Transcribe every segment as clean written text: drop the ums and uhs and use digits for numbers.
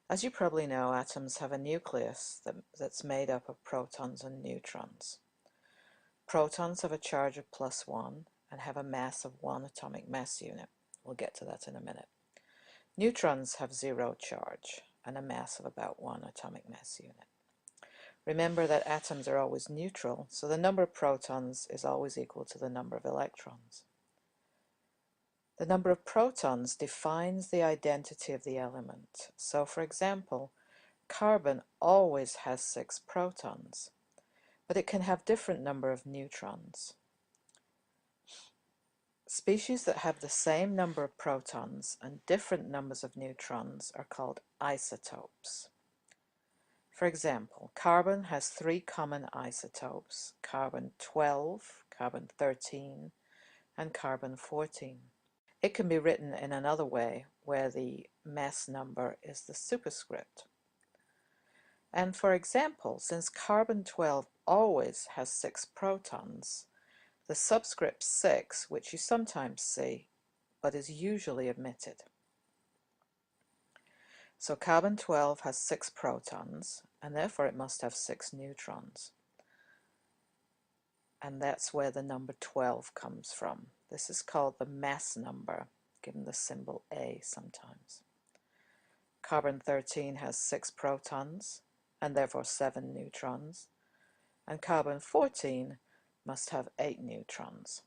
As you probably know, atoms have a nucleus that's made up of protons and neutrons. Protons have a charge of +1 and have a mass of 1 atomic mass unit. We'll get to that in a minute. Neutrons have 0 charge and a mass of about 1 atomic mass unit. Remember that atoms are always neutral, so the number of protons is always equal to the number of electrons. The number of protons defines the identity of the element. So, for example, carbon always has 6 protons, but it can have different number of neutrons. Species that have the same number of protons and different numbers of neutrons are called isotopes. For example, carbon has 3 common isotopes: carbon-12, carbon-13, and carbon-14. It can be written in another way, where the mass number is the superscript. And for example, since carbon-12 always has 6 protons, the subscript 6, which you sometimes see, but is usually omitted. So carbon-12 has 6 protons, and therefore it must have 6 neutrons. And that's where the number 12 comes from. This is called the mass number, given the symbol A sometimes. Carbon-13 has 6 protons, and therefore 7 neutrons, and carbon-14 must have 8 neutrons.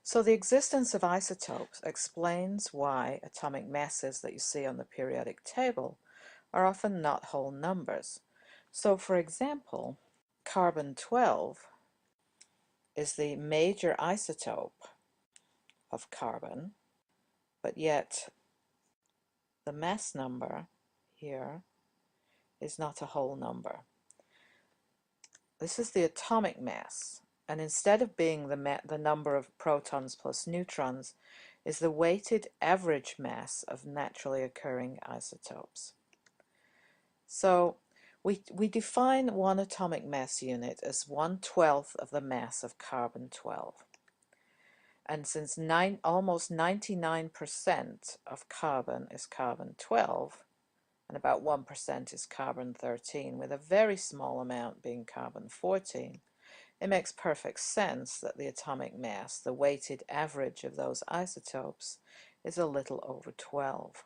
So the existence of isotopes explains why atomic masses that you see on the periodic table are often not whole numbers. So for example, carbon-12 is the major isotope of carbon, but yet the mass number here is not a whole number. This is the atomic mass, and instead of being the number of protons plus neutrons, is the weighted average mass of naturally occurring isotopes. So we define one atomic mass unit as 1/12 of the mass of carbon-12. And since almost 99% of carbon is carbon-12, and about 1% is carbon-13, with a very small amount being carbon-14, it makes perfect sense that the atomic mass, the weighted average of those isotopes, is a little over 12.